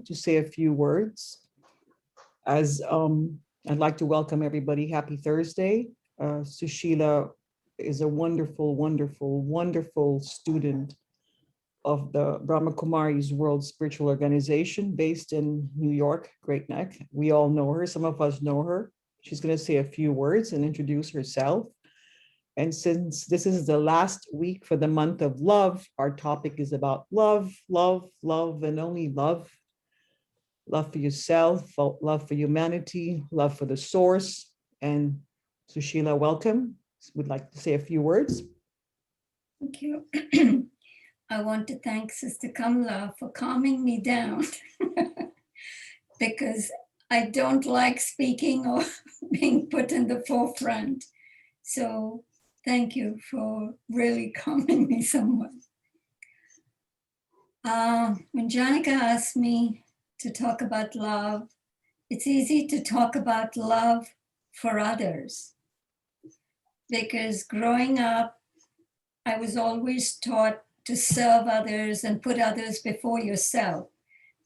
to say a few words. As I'd like to welcome everybody. Happy Thursday. Sushila is a wonderful, wonderful, wonderful student of the Brahma Kumaris World Spiritual Organization based in New York, Great Neck. We all know her. Some of us know her. She's going to say a few words and introduce herself. And since this is the last week for the month of love, our topic is about love, love, love, and only love. Love for yourself, love for humanity, love for the source. And Sushila, welcome. Would like to say a few words. Thank you. I want to thank Sister Kamla for calming me down because I don't like speaking or being put in the forefront. So thank you for really calming me somewhat. When Janika asked me to talk about love, it's easy to talk about love for others because growing up, I was always taught to serve others and put others before yourself.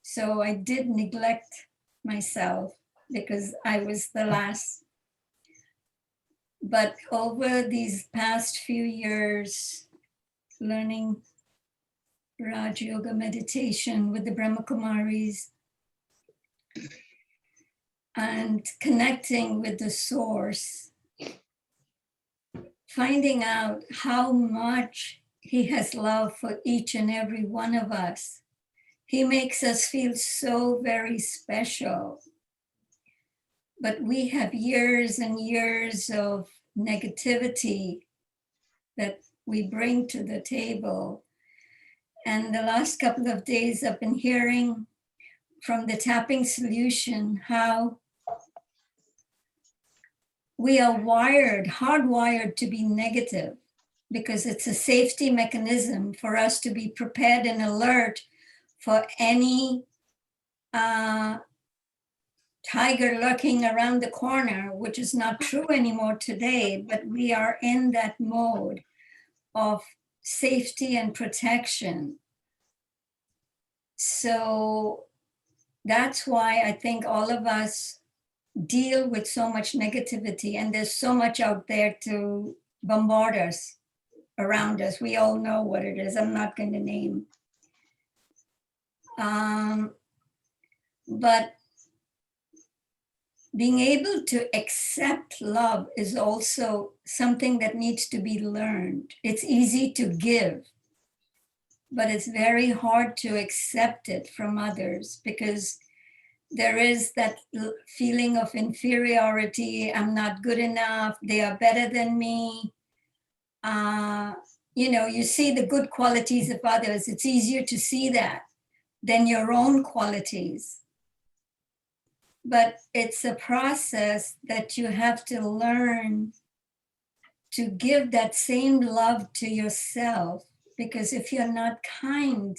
So I did neglect myself because I was the last. But over these past few years, learning Raj Yoga meditation with the Brahma Kumaris and connecting with the source, finding out how much he has love for each and every one of us. He makes us feel so very special. But we have years and years of negativity that we bring to the table. And the last couple of days I've been hearing from the tapping solution how we are hardwired to be negative because it's a safety mechanism for us to be prepared and alert for any tiger lurking around the corner, which is not true anymore today, but we are in that mode of safety and protection. So that's why I think all of us deal with so much negativity, and there's so much out there to bombard us around us. We all know what it is. I'm not going to name. But being able to accept love is also something that needs to be learned. It's easy to give, but it's very hard to accept it from others because there is that feeling of inferiority. I'm not good enough. They are better than me. You see the good qualities of others. It's easier to see that than your own qualities. But it's a process that you have to learn to give that same love to yourself, because if you're not kind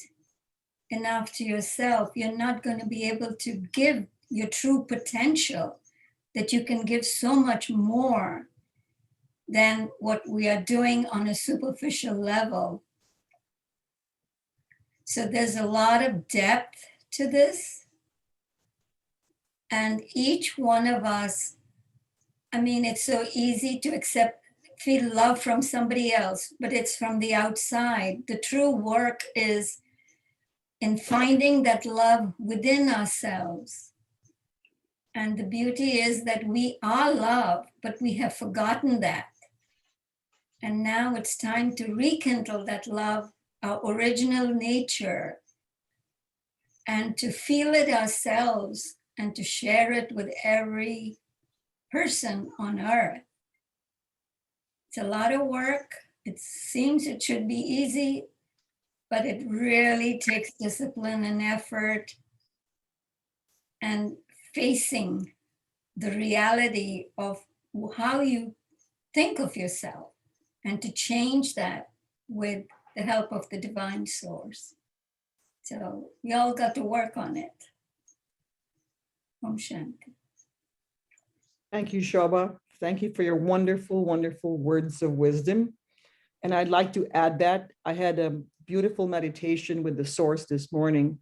enough to yourself, you're not going to be able to give your true potential, that you can give so much more than what we are doing on a superficial level. So there's a lot of depth to this. And each one of us, it's so easy to feel love from somebody else, but it's from the outside. The true work is in finding that love within ourselves. And the beauty is that we are love, but we have forgotten that. And now it's time to rekindle that love, our original nature, and to feel it ourselves and to share it with every person on earth. It's a lot of work. It seems it should be easy, but it really takes discipline and effort and facing the reality of how you think of yourself and to change that with the help of the divine source. So we all got to work on it. Om Shanti. Thank you, Shobha. Thank you for your wonderful, wonderful words of wisdom. And I'd like to add that I had a beautiful meditation with the source this morning.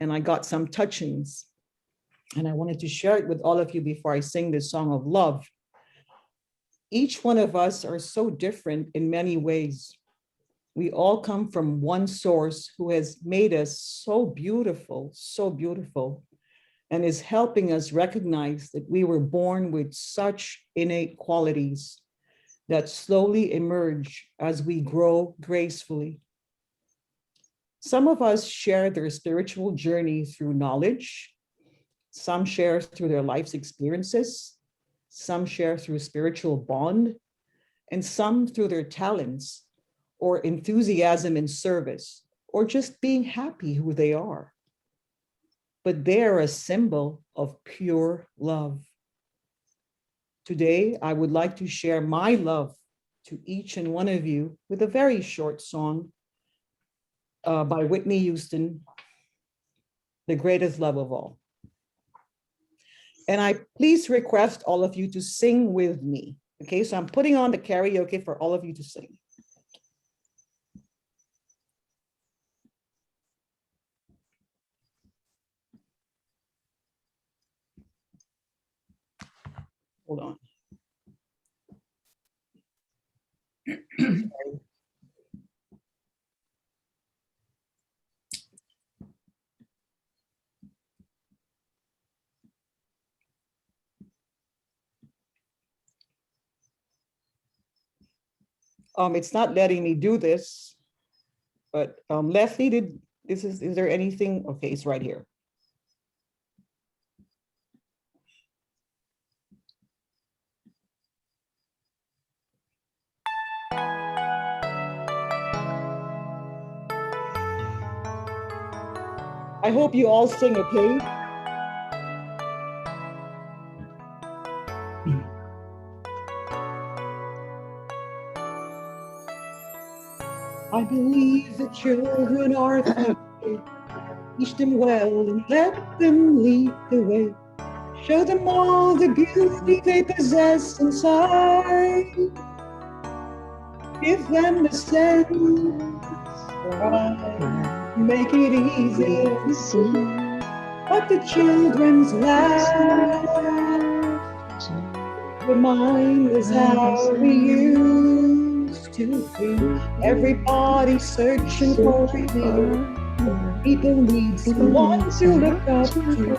and I got some touchings. And I wanted to share it with all of you before I sing this song of love. Each one of us are so different in many ways. We all come from one source who has made us so beautiful, and is helping us recognize that we were born with such innate qualities that slowly emerge as we grow gracefully. Some of us share their spiritual journey through knowledge. Some share through their life's experiences. Some share through spiritual bond, and some through their talents or enthusiasm in service, or just being happy who they are. But they're a symbol of pure love. Today, I would like to share my love to each and one of you with a very short song by Whitney Houston, The Greatest Love of All. And I please request all of you to sing with me. Okay, so I'm putting on the karaoke for all of you to sing. Hold on. It's not letting me do this, but Leslie, is there anything? Okay, it's right here. I hope you all sing, okay? I believe the children are free. Teach them well and let them lead the way. Show them all the beauty they possess inside. Give them the sense of pride. Make it easy to see what the children's life remind us how we used to be. Everybody searching for real. People need someone to look up to.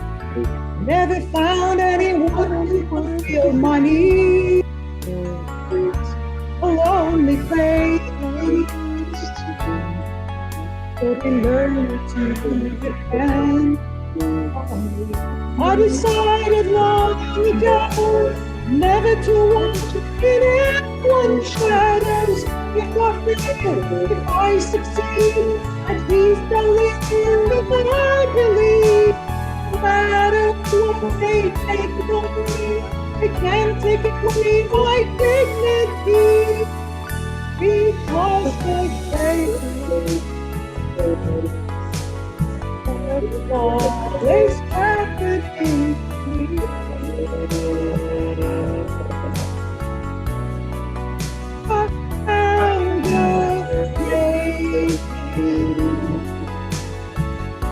Never found anyone who could feel my need. A lonely place, but we learn to depend. I decided long ago never to want in anyone's shadows. If I fail, if I succeed, at least I'll live what I believe. No matter what they take from me, they can't take away my dignity. Because they say always happening to me. I found your grace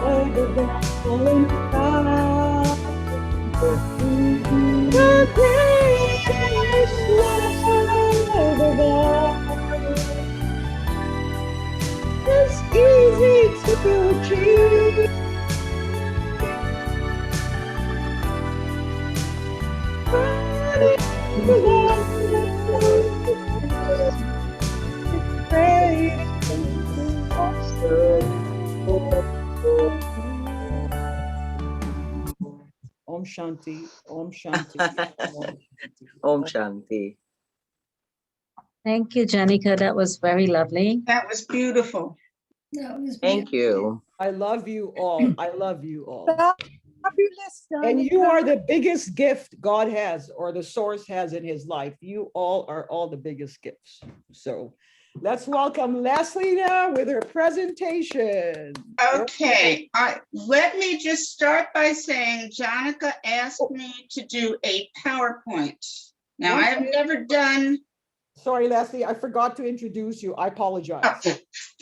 over the fallen sky. The greatest love of all. It's easy to achieve. Om Shanti, Om Shanti. Om Shanti. Thank you, Janika. That was very lovely. That was beautiful. That was Thank you. I love you all. I love you all. Fabulous. And you are the biggest gift God has, or the source has in his life. You all are all the biggest gifts. So let's welcome Leslie now with her presentation. Okay, let me just start by saying Janika asked me to do a PowerPoint. Now, I have never done. Sorry, Leslie, I forgot to introduce you. I apologize. Oh.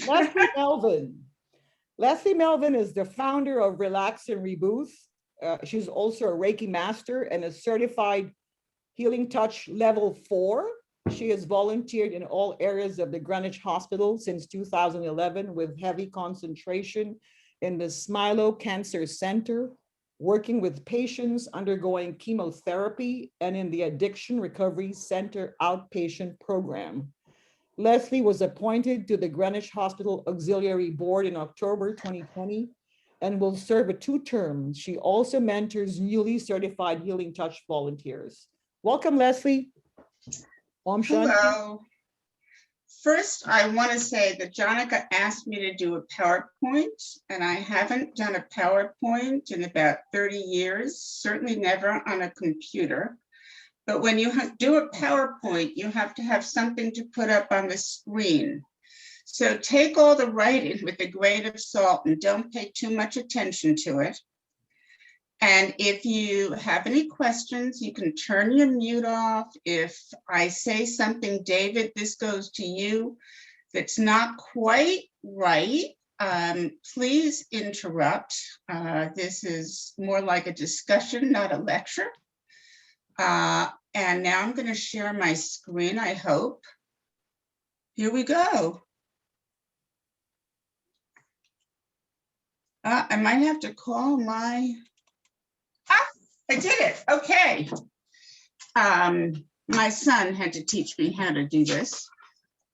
Leslie Melvin Leslie Melvin is the founder of Relax and Rebooth. She's also a Reiki master and a certified Healing Touch Level 4. She has volunteered in all areas of the Greenwich Hospital since 2011 with heavy concentration in the Smilo Cancer Center, working with patients undergoing chemotherapy and in the Addiction Recovery Center outpatient program. Leslie was appointed to the Greenwich Hospital Auxiliary Board in October 2020 and will serve a 2 terms. She also mentors newly certified Healing Touch volunteers. Welcome, Leslie. Om Shanti. Hello. First, I want to say that Jonica asked me to do a PowerPoint, and I haven't done a PowerPoint in about 30 years, certainly never on a computer. But when you do a PowerPoint, you have to have something to put up on the screen. So take all the writing with a grain of salt and don't pay too much attention to it. And if you have any questions, you can turn your mute off. If I say something, David, this goes to you, that's not quite right, please interrupt. This is more like a discussion, not a lecture. And now I'm going to share my screen, I hope. Here we go. I might have to call my... I did it. Okay. My son had to teach me how to do this.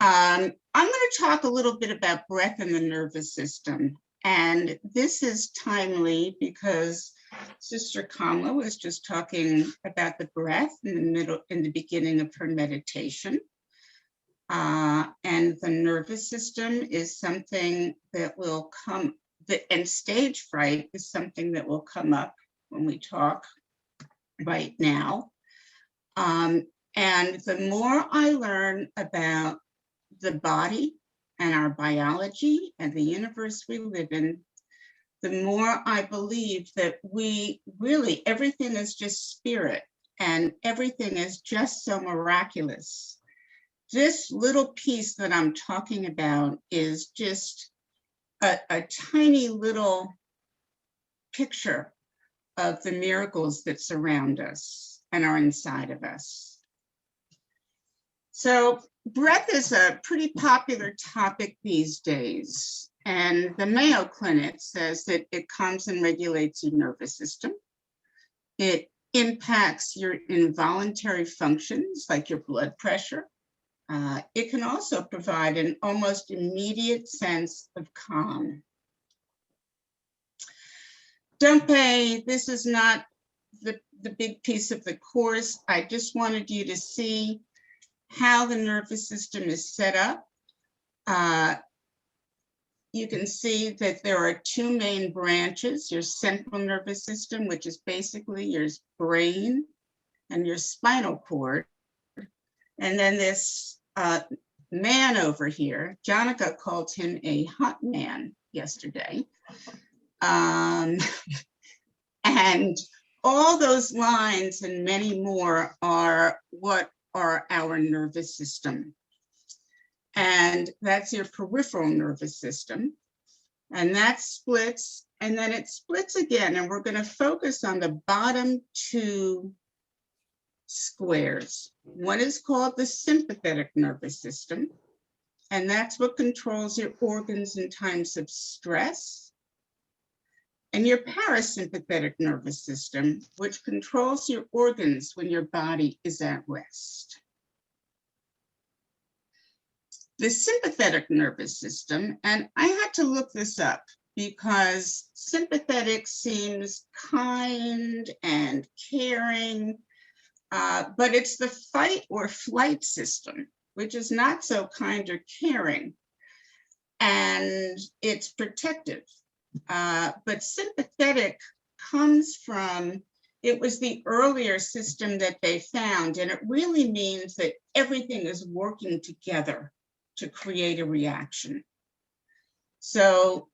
I'm going to talk a little bit about breath in the nervous system. And this is timely because Sister Kamala was just talking about the breath in the beginning of her meditation. And the nervous system is something that will come, and stage fright is something that will come up when we talk right now. And the more I learn about the body and our biology and the universe we live in, the more I believe that we really, everything is just spirit and everything is just so miraculous. This little piece that I'm talking about is just a tiny little picture of the miracles that surround us and are inside of us. So breath is a pretty popular topic these days. And the Mayo Clinic says that it calms and regulates your nervous system. It impacts your involuntary functions like your blood pressure. It can also provide an almost immediate sense of calm. Don't pay, this is not the big piece of the course. I just wanted you to see how the nervous system is set up. You can see that there are 2 main branches, your central nervous system, which is basically your brain and your spinal cord. And then this man over here, Jonica called him a hot man yesterday. And all those lines and many more are what are our nervous system. And that's your peripheral nervous system. And that splits, and then it splits again. And we're going to focus on the bottom 2 squares. One is called the sympathetic nervous system. And that's what controls your organs in times of stress. And your parasympathetic nervous system, which controls your organs when your body is at rest. The sympathetic nervous system, and I had to look this up because sympathetic seems kind and caring, but it's the fight or flight system, which is not so kind or caring, and it's protective. But sympathetic comes from, it was the earlier system that they found, and it really means that everything is working together to create a reaction. So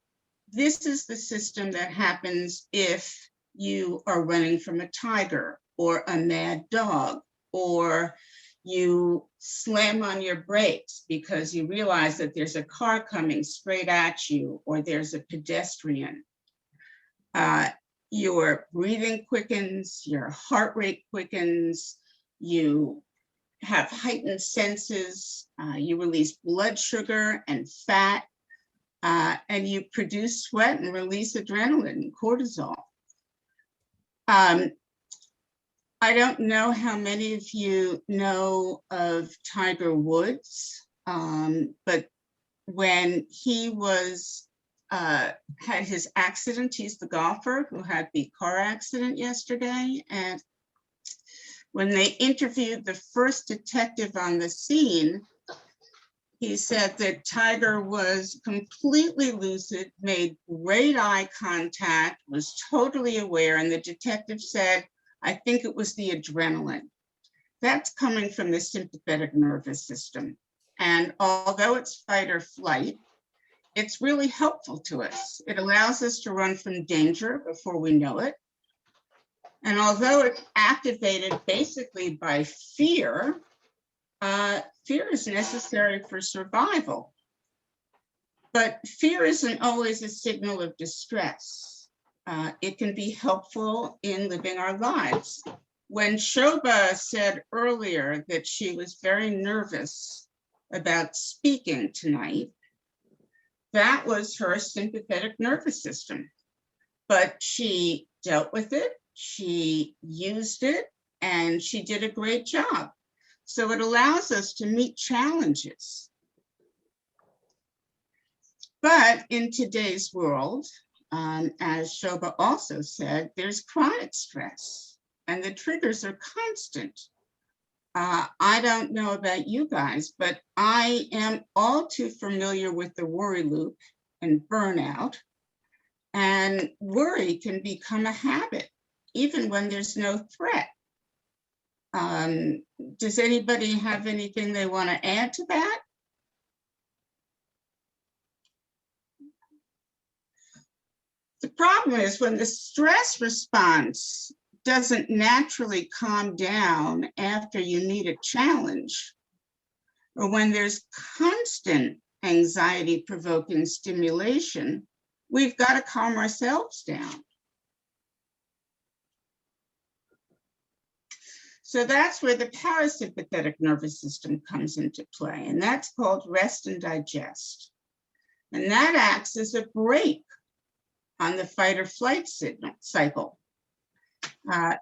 this is the system that happens if you are running from a tiger or a mad dog, or You slam on your brakes because you realize that there's a car coming straight at you, or there's a pedestrian. Your breathing quickens, your heart rate quickens, you have heightened senses, you release blood sugar and fat, and you produce sweat and release adrenaline and cortisol. I don't know how many of you know of Tiger Woods, but when he was had his accident, he's the golfer who had the car accident yesterday, and when they interviewed the first detective on the scene, he said that Tiger was completely lucid, made great eye contact, was totally aware, and the detective said, I think it was the adrenaline. That's coming from the sympathetic nervous system. And although it's fight or flight, it's really helpful to us. It allows us to run from danger before we know it. And although it's activated basically by fear, fear is necessary for survival. But fear isn't always a signal of distress. It can be helpful in living our lives. When Shobha said earlier that she was very nervous about speaking tonight, that was her sympathetic nervous system. But she dealt with it, she used it, and she did a great job. So it allows us to meet challenges. But in today's world, as Shobha also said, there's chronic stress and the triggers are constant. I don't know about you guys, but I am all too familiar with the worry loop and burnout. And worry can become a habit, even when there's no threat. Does anybody have anything they want to add to that? The problem is when the stress response doesn't naturally calm down after you meet a challenge, or when there's constant anxiety-provoking stimulation, we've got to calm ourselves down. So that's where the parasympathetic nervous system comes into play, and that's called rest and digest. And that acts as a brake on the fight or flight cycle.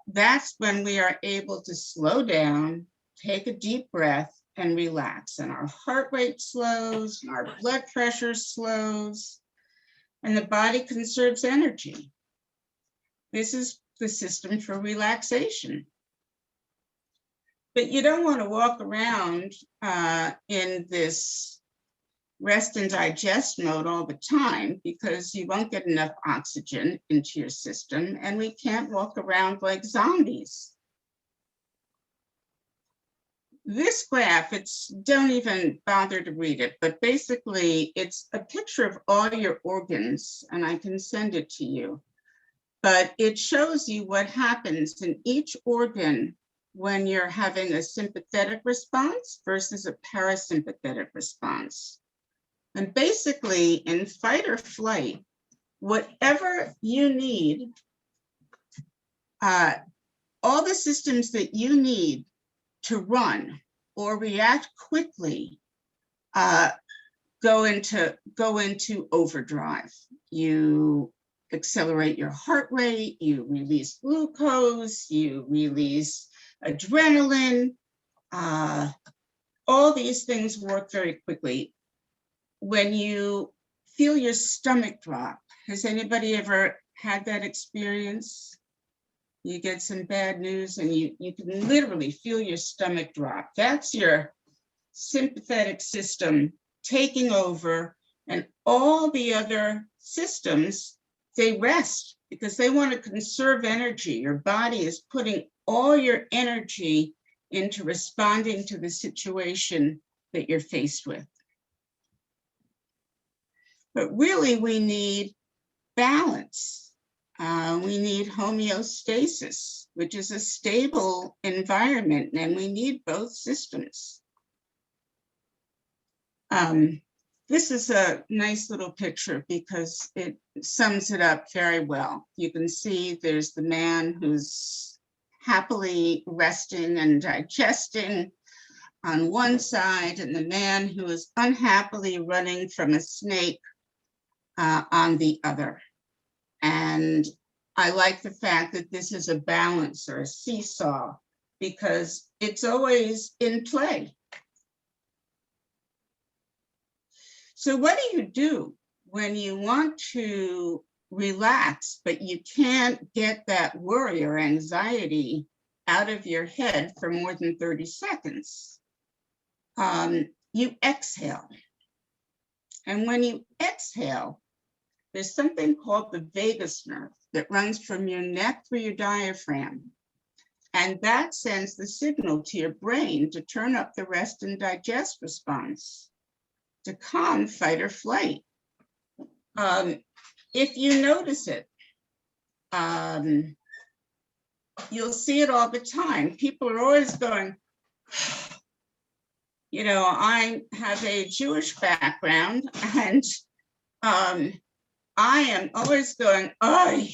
That's when we are able to slow down, take a deep breath, and relax. And our heart rate slows, and our blood pressure slows, and the body conserves energy. This is the system for relaxation. But you don't want to walk around in this rest and digest mode all the time, because you won't get enough oxygen into your system, and we can't walk around like zombies. This graph, don't even bother to read it, but basically it's a picture of all your organs, and I can send it to you. But it shows you what happens in each organ when you're having a sympathetic response versus a parasympathetic response. And basically, in fight or flight, whatever you need, all the systems that you need to run or react quickly go into overdrive. You accelerate your heart rate, you release glucose, you release adrenaline. All these things work very quickly. When you feel your stomach drop, has anybody ever had that experience? You get some bad news and you can literally feel your stomach drop. That's your sympathetic system taking over, and all the other systems, they rest because they want to conserve energy. Your body is putting all your energy into responding to the situation that you're faced with. But really, we need balance. We need homeostasis, which is a stable environment, and we need both systems. This is a nice little picture because it sums it up very well. You can see there's the man who's happily resting and digesting on one side, and the man who is unhappily running from a snake on the other. And I like the fact that this is a balance or a seesaw because it's always in play. So what do you do when you want to relax, but you can't get that worry or anxiety out of your head for more than 30 seconds? You exhale. And when you exhale, there's something called the vagus nerve that runs from your neck through your diaphragm. And that sends the signal to your brain to turn up the rest and digest response, to calm fight or flight. If you notice it, you'll see it all the time. People are always going, you know, I have a Jewish background, and I am always going, oh,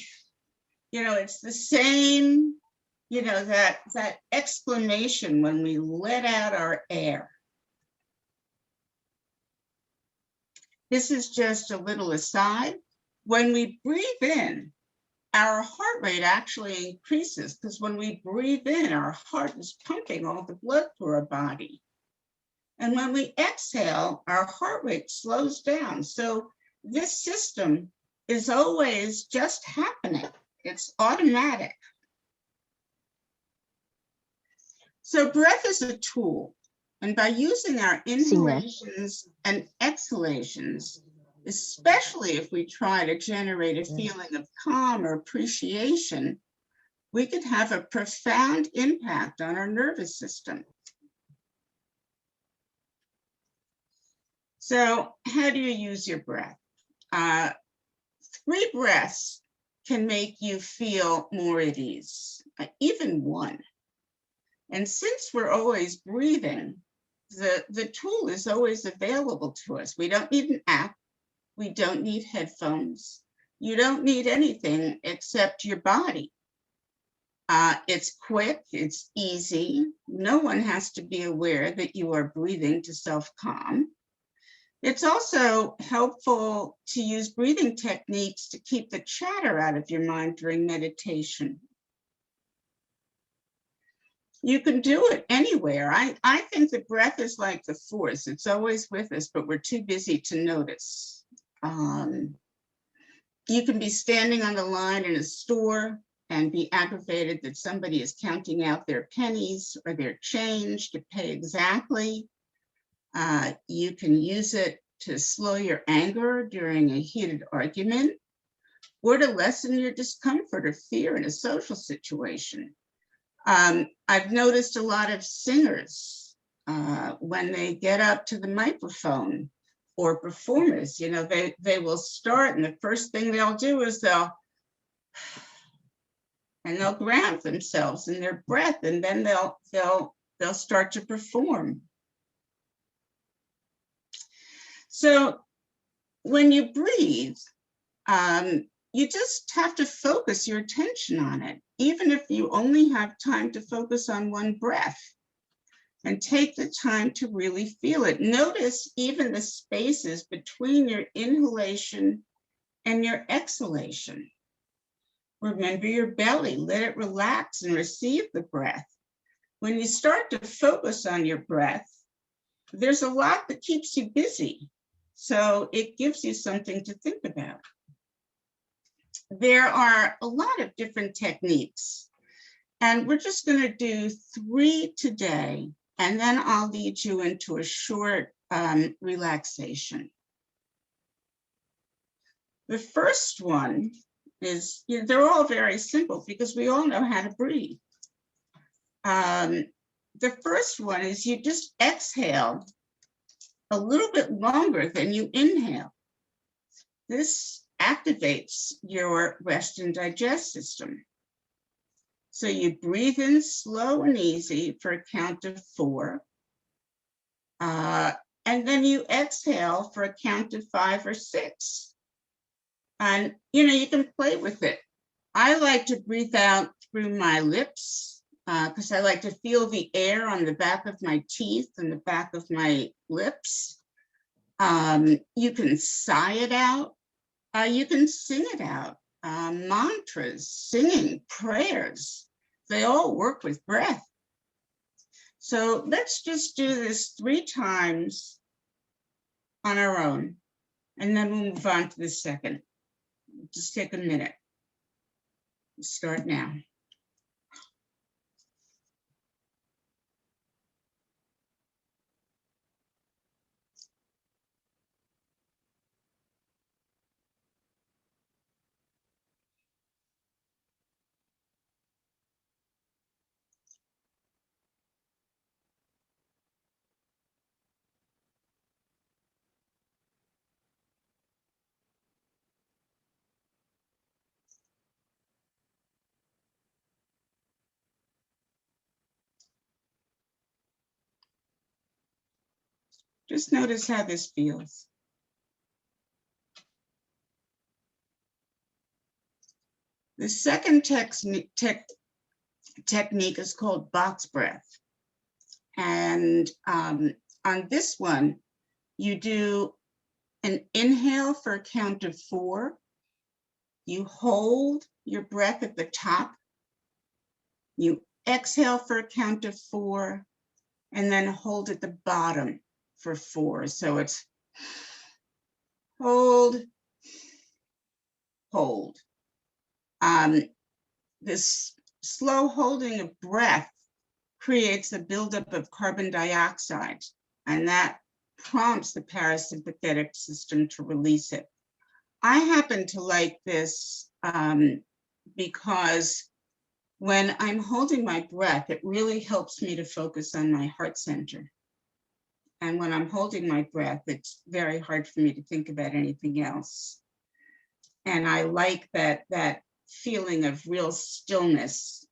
you know, it's the same, you know, that exclamation when we let out our air. This is just a little aside. When we breathe in, our heart rate actually increases because when we breathe in, our heart is pumping all the blood through our body. And when we exhale, our heart rate slows down. So this system is always just happening. It's automatic. So breath is a tool. And by using our inhalations and exhalations, especially if we try to generate a feeling of calm or appreciation, we could have a profound impact on our nervous system. So how do you use your breath? 3 breaths can make you feel more at ease, even 1. And since we're always breathing, the tool is always available to us. We don't need an app. We don't need headphones. You don't need anything except your body. It's quick, it's easy. No one has to be aware that you are breathing to self-calm. It's also helpful to use breathing techniques to keep the chatter out of your mind during meditation. You can do it anywhere. I think the breath is like the force. It's always with us, but we're too busy to notice. You can be standing on the line in a store and be aggravated that somebody is counting out their pennies or their change to pay exactly. You can use it to slow your anger during a heated argument or to lessen your discomfort or fear in a social situation. I've noticed a lot of singers when they get up to the microphone, or performers, you know, they will start and the first thing they'll do is they'll ground themselves in their breath, and then they'll start to perform. So when you breathe, you just have to focus your attention on it, even if you only have time to focus on one breath, and take the time to really feel it. Notice even the spaces between your inhalation and your exhalation. Remember your belly, let it relax and receive the breath. When you start to focus on your breath, there's a lot that keeps you busy. So it gives you something to think about. There are a lot of different techniques, and we're just going to do 3 today, and then I'll lead you into a short relaxation. The first one is, you know, they're all very simple because we all know how to breathe. The first one is you just exhale a little bit longer than you inhale. This activates your rest and digest system. So you breathe in slow and easy for a count of 4. And then you exhale for a count of 5 or 6. And, you can play with it. I like to breathe out through my lips because I like to feel the air on the back of my teeth and the back of my lips. You can sigh it out. You can sing it out. Mantras, singing, prayers, they all work with breath. So let's just do this 3 times on our own, and then we'll move on to the second. Just take a minute. Start now. Just notice how this feels. The second technique is called box breath. And on this one, you do an inhale for a count of 4. You hold your breath at the top. You exhale for a count of 4, and then hold at the bottom for 4. So it's hold, hold. This slow holding of breath creates a buildup of carbon dioxide, and that prompts the parasympathetic system to release it. I happen to like this because when I'm holding my breath, it really helps me to focus on my heart center. And when I'm holding my breath, it's very hard for me to think about anything else. And I like that feeling of real stillness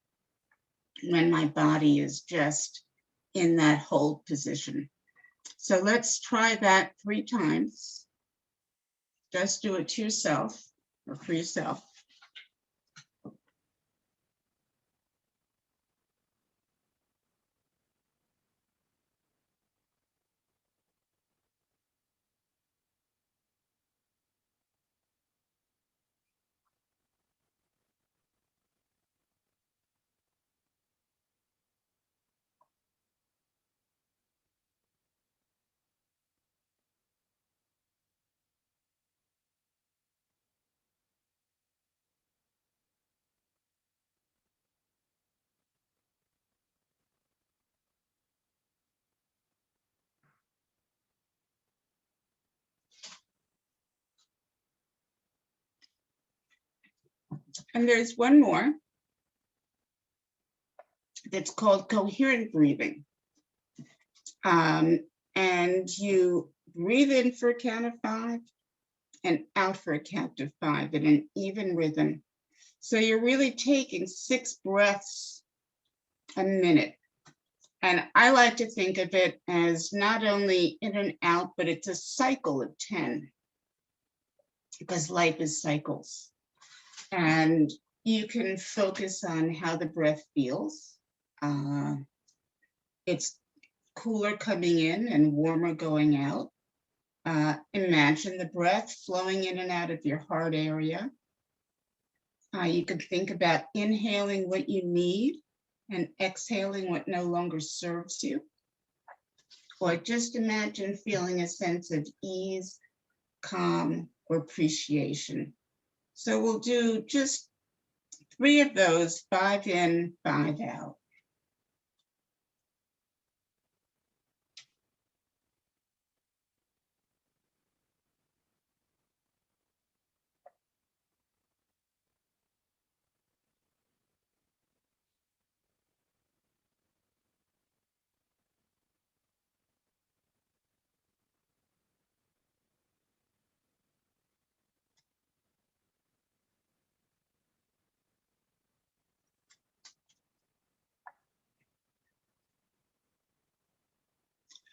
when my body is just in that hold position. So let's try that 3 times. Just do it to yourself or for yourself. And there's one more that's called coherent breathing. And you breathe in for a count of 5 and out for a count of 5 in an even rhythm. So you're really taking 6 breaths a minute. And I like to think of it as not only in and out, but it's a cycle of 10, because life is cycles. And you can focus on how the breath feels. It's cooler coming in and warmer going out. Imagine the breath flowing in and out of your heart area. You can think about inhaling what you need and exhaling what no longer serves you. Or just imagine feeling a sense of ease, calm, or appreciation. So we'll do just 3 of those, 5 in, 5 out.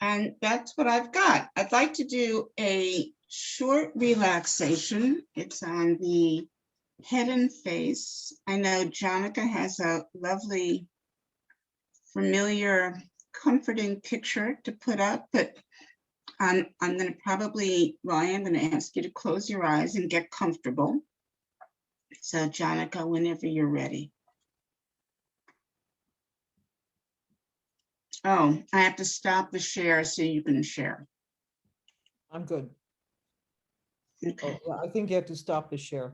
And that's what I've got. I'd like to do a short relaxation. It's on the head and face. I know Jonica has a lovely, familiar, comforting picture to put up, but I'm going to probably, well, I am going to ask you to close your eyes and get comfortable. So Jonica, whenever you're ready. Oh, I have to stop the share so you can share. I'm good. Okay, Oh, well, I think you have to stop the share.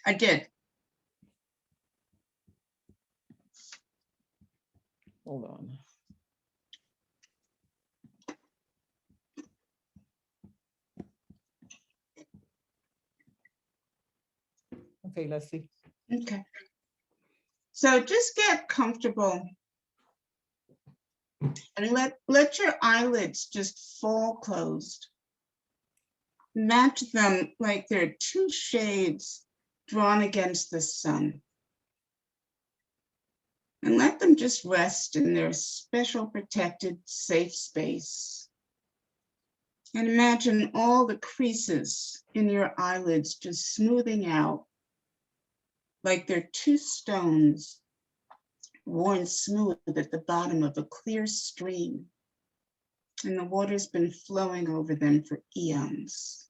I did. Hold on. Okay, Leslie. Okay. So just get comfortable and let your eyelids just fall closed. Match them like they're two shades drawn against the sun. And let them just rest in their special protected safe space. And imagine all the creases in your eyelids just smoothing out like they're two stones worn smooth at the bottom of a clear stream. And the water's been flowing over them for eons.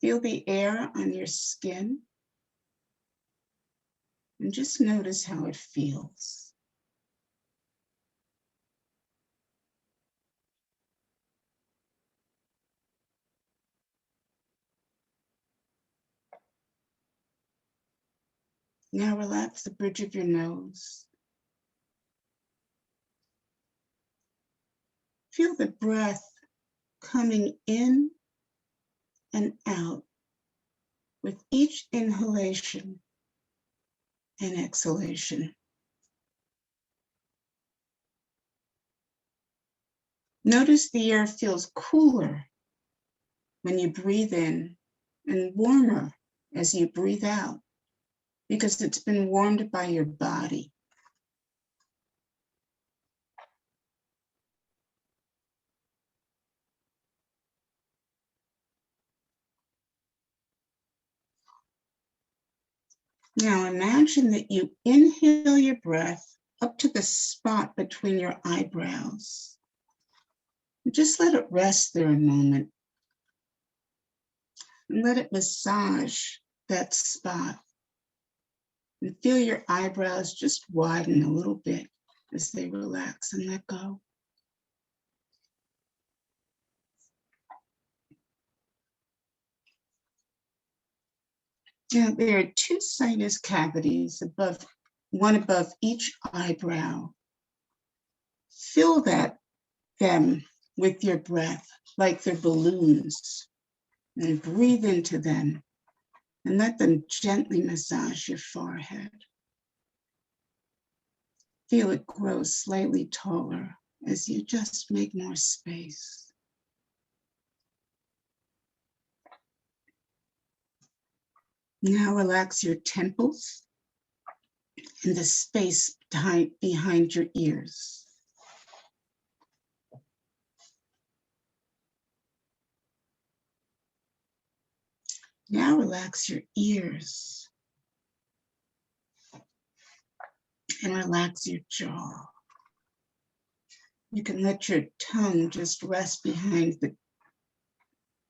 Feel the air on your skin and just notice how it feels. Now relax the bridge of your nose. Feel the breath coming in and out with each inhalation and exhalation. Notice the air feels cooler when you breathe in and warmer as you breathe out because it's been warmed by your body. Now imagine that you inhale your breath up to the spot between your eyebrows. Just let it rest there a moment and let it massage that spot. And feel your eyebrows just widen a little bit as they relax and let go. Now, there are two sinus cavities one above each eyebrow. Fill them with your breath like they're balloons and breathe into them and let them gently massage your forehead. Feel it grow slightly taller as you just make more space. Now relax your temples and the space behind your ears. Now relax your ears and relax your jaw. You can let your tongue just rest behind the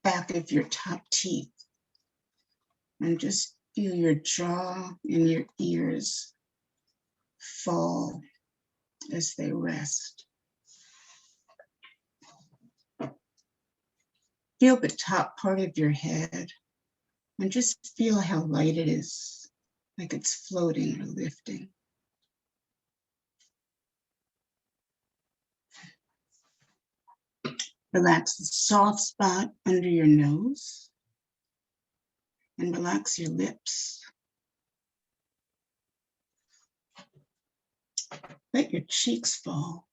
back of your top teeth and just feel your jaw and your ears fall as they rest. Feel the top part of your head and just feel how light it is, like it's floating or lifting. Relax the soft spot under your nose and relax your lips. Let your cheeks fall.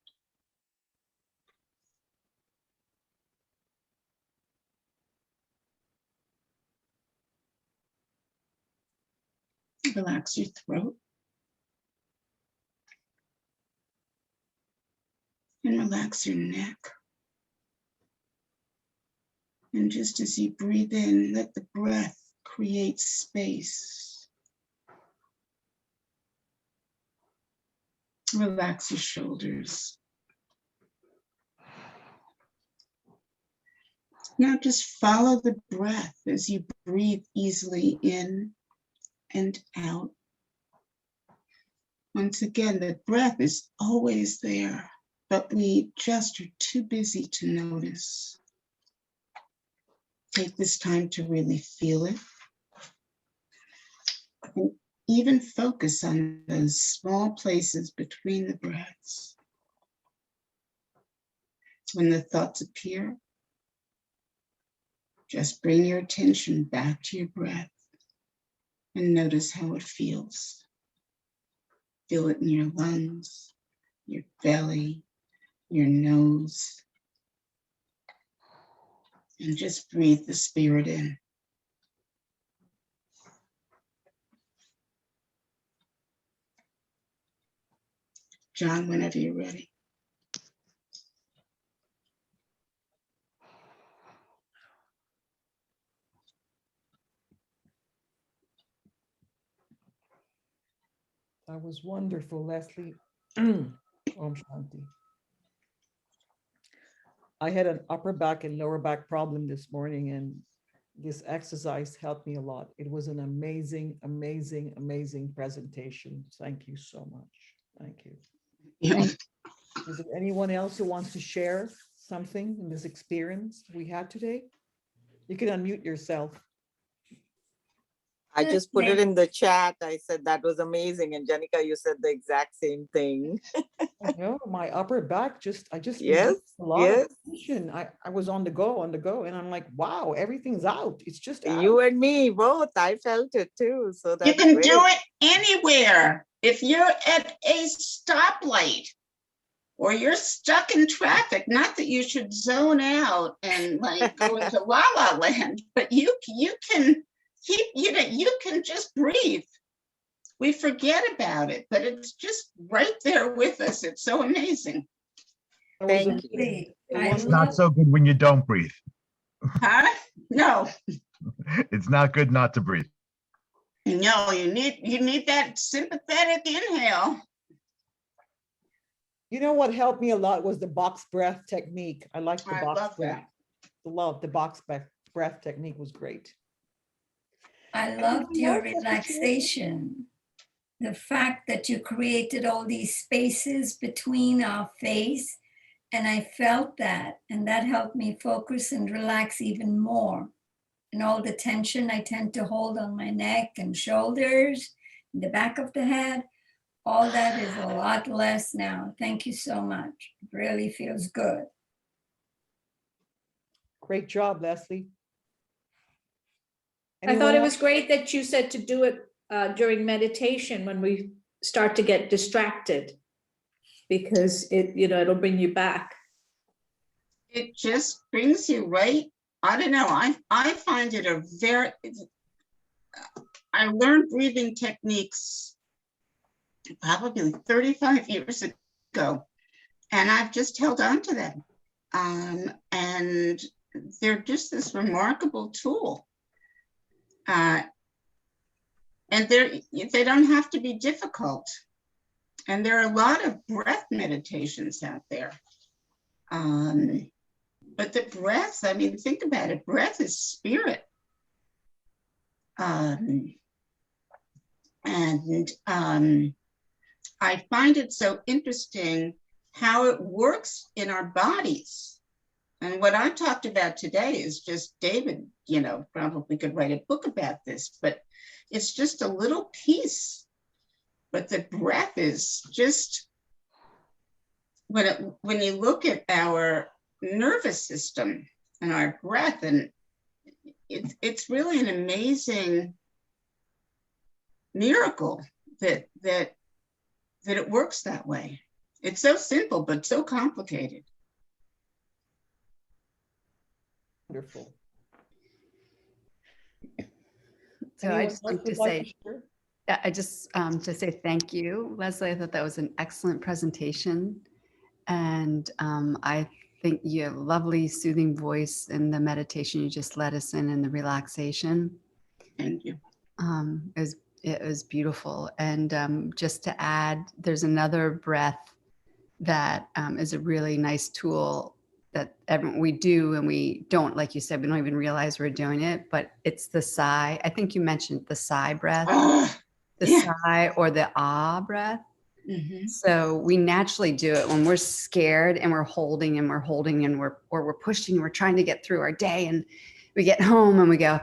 Relax your throat. And relax your neck. And just as you breathe in, let the breath create space. Relax your shoulders. Now just follow the breath as you breathe easily in and out. Once again, the breath is always there, but we just are too busy to notice. Take this time to really feel it. And even focus on those small places between the breaths. When the thoughts appear, just bring your attention back to your breath and notice how it feels. Feel it in your lungs, your belly, your nose. And just breathe the spirit in. John, whenever you're ready. That was wonderful, Leslie. Om Shanti. I had an upper back and lower back problem this morning, and this exercise helped me a lot. It was an amazing, amazing, amazing presentation. Thank you so much. Thank you. Yeah. Is there anyone else who wants to share something in this experience we had today? You can unmute yourself. I just put it in the chat. I said that was amazing. And Janika, you said the exact same thing. I know my upper back I just Yes, released a lot yes. of tension. I was on the go, and I'm like, wow, everything's out. It's just out. You and me both. I felt it too. So You that's can great. do it anywhere. If you're at a stoplight or you're stuck in traffic, not that you should zone out and like go into la la land, but you can keep, you can just breathe. We forget about it, but it's just right there with us. It's so amazing. That was Thank you. amazing. I It's love not so good when you don't breathe. Huh? No, It's not good not to breathe. no, you need that sympathetic inhale. You know what helped me a lot was the box breath technique. I like the I box love breath. that. The box breath technique was great. I loved Anyone your else like to share? relaxation. The fact that you created all these spaces between our face, and I felt that, and that helped me focus and relax even more. And all the tension I tend to hold on my neck and shoulders, the back of the head, all that is a lot less now. Thank you so much. It really feels good. Great job, Leslie. I thought Anyone it else? was great that you said to do it during meditation when we start to get distracted, because it'll bring you back. It just brings you right. I don't know. I find it I learned breathing techniques probably 35 years ago, and I've just held on to them. And they're just this remarkable tool. And they don't have to be difficult. And there are a lot of breath meditations out there. But the breath, I mean, think about it. Breath is spirit. I find it so interesting how it works in our bodies. And what I talked about today is just David, probably could write a book about this, but it's just a little piece. But the breath is just, when you look at our nervous system and our breath, and it's really an amazing miracle that it works that way. It's so simple, but so complicated. Wonderful. So I Anyone just else like to would say, share? Yeah, I just to say thank you, Leslie. I thought that was an excellent presentation. And I think you have a lovely soothing voice in the meditation you just led us in and the relaxation. Thank you. It was beautiful. And just to add, there's another breath that is a really nice tool that we do, and we don't, like you said, we don't even realize we're doing it, but it's the sigh. I think you mentioned the sigh breath, the Yeah. sigh or the ah breath. Mhm. So we naturally do it when we're scared and we're holding and we're holding and we're pushing and we're trying to get through our day, and we get home and we go,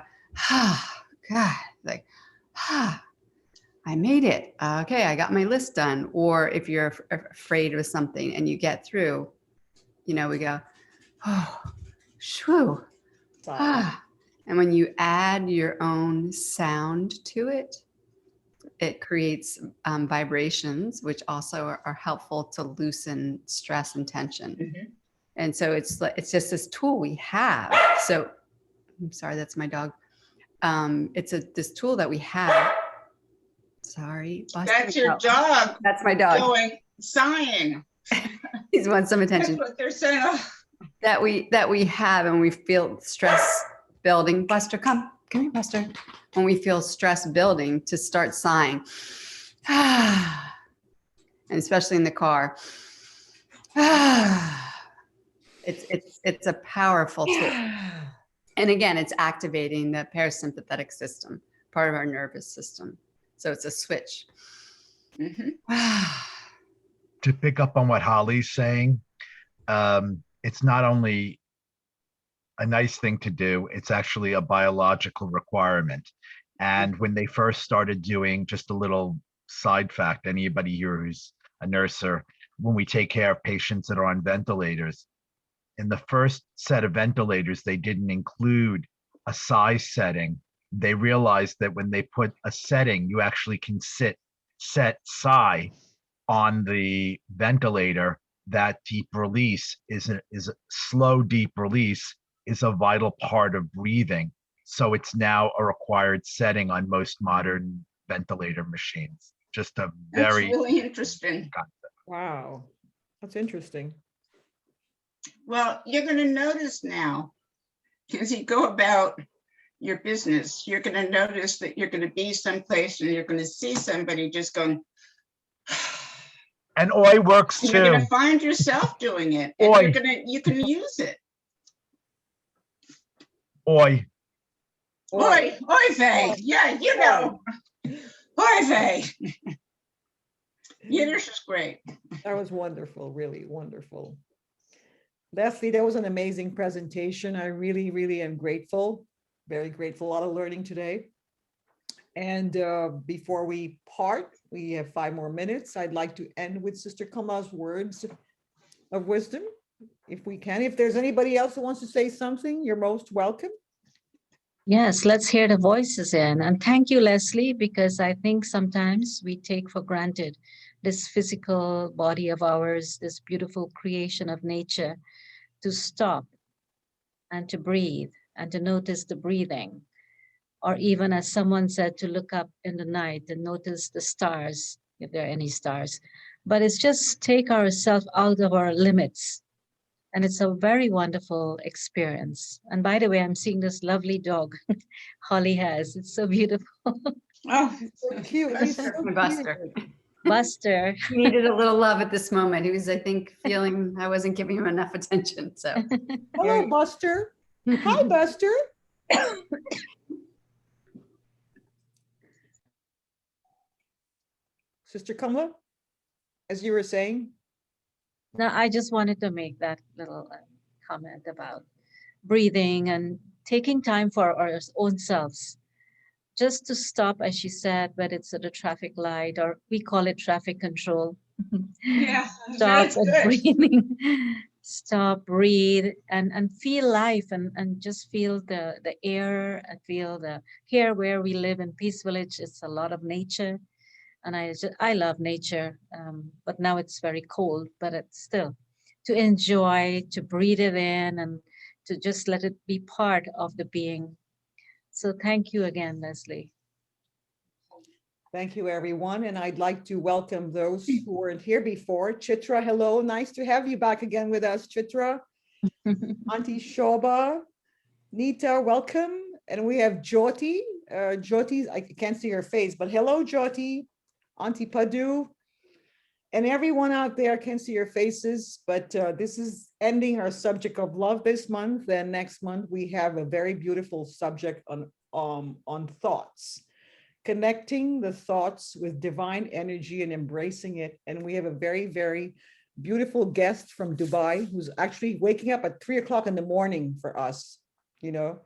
ah, God, like, ah, I made it. Okay, I got my list done. Or if you're afraid of something and you get through, we go, oh, shoo, ah. And when you add your own sound to it, it creates vibrations, which also are helpful to loosen stress and tension. Mhm. And so it's just this tool we have. So I'm sorry, that's my dog. It's this tool that we have. Sorry. That's your dog That's my dog. going, sighing. He wants some That's attention. what they're saying. Oh, That we have, and we feel stress building. Buster, come here, Buster. When we feel stress building, to start sighing, and especially in the car, it's a powerful tool. And again, it's activating the parasympathetic system, part of our nervous system. So it's a switch. mhm. To pick up on what Holly's saying, it's not only a nice thing to do, it's actually a biological requirement. And when they first started doing, just a little side fact, anybody here who's a nurse, or when we take care of patients that are on ventilators, in the first set of ventilators, they didn't include a size setting. They realized that when they put a setting, you actually can set sigh on the ventilator. That deep release is a slow, deep release is a vital part of breathing. So it's now a required setting on most modern ventilator machines. Just a That's very really interesting. Wow, that's interesting. Well, you're going to notice now, as you go about your business, you're going to notice that you're going to be someplace and you're going to see somebody just going, and Oi works and you're going too. to find yourself doing it, and Oi. you can use it. Oi. Oi, vey. Yeah, you know. Oi, vey. Yiddish is great. That was wonderful, really wonderful. Leslie, that was an amazing presentation. I really, really am grateful, very grateful. A lot of learning today. And before we part, we have 5 more minutes. I'd like to end with Sister Kamala's words of wisdom, if we can. If there's anybody else who wants to say something, you're most welcome. Yes, let's hear the voices in. And thank you, Leslie, because I think sometimes we take for granted this physical body of ours, this beautiful creation of nature, to stop and to breathe and to notice the breathing. Or even, as someone said, to look up in the night and notice the stars, if there are any stars. But it's just take ourselves out of our limits. And it's a very wonderful experience. And by the way, I'm seeing this lovely dog Holly has. It's so beautiful. Oh, So cute. He's so Buster. cute. Buster. He needed a little love at this moment. He was, I think, feeling I wasn't giving him enough attention. So Hello, Buster. Hi, Buster. Sister Kamala, as you were saying. No, I just wanted to make that little comment about breathing and taking time for our own selves. Just to stop, as she said, whether it's at a traffic light or we call it traffic control. yeah. Stop That's and good. breathing. Stop, breathe, and feel life, and just feel the air and feel the here where we live in Peace Village. It's a lot of nature. And I love nature, but now it's very cold, but it's still to enjoy, to breathe it in, and to just let it be part of the being. So thank you again, Leslie. Thank you, everyone. And I'd like to welcome those who weren't here before. Chitra, hello. Nice to have you back again with us, Chitra. Auntie Shoba, Nita, welcome. And we have Jyoti. Jyoti, I can't see her face, but hello, Jyoti. Auntie Padu. And everyone out there can see your faces, but this is ending our subject of love this month. And next month, we have a very beautiful subject on thoughts. Connecting the thoughts with divine energy and embracing it. And we have a very, very beautiful guest from Dubai who's actually waking up at 3 o'clock in the morning for us, you know.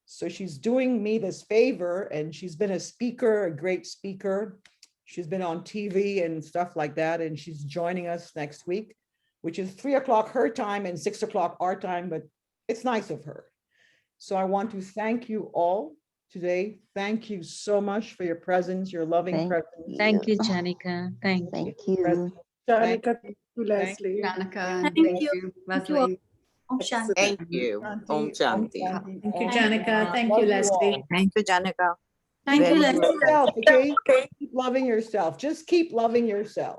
So she's doing me this favor, and she's been a speaker, a great speaker. She's been on TV and stuff like that. And she's joining us next week, which is 3 o'clock her time and 6 o'clock our time, but it's nice of her. So I want to thank you all today. Thank you so much for your presence, your loving presence. Thank you, Janika. Thank you. Thank you. Thank To Leslie. Janica, Thank thank you. you, Leslie. Om Shanti. Thank you. Om Shanti. Thank you, Janica. Thank you, Leslie. Thank you, Janika. Thank you, Very Leslie. welcome. Yourself, okay? Keep loving yourself. Just keep loving yourself.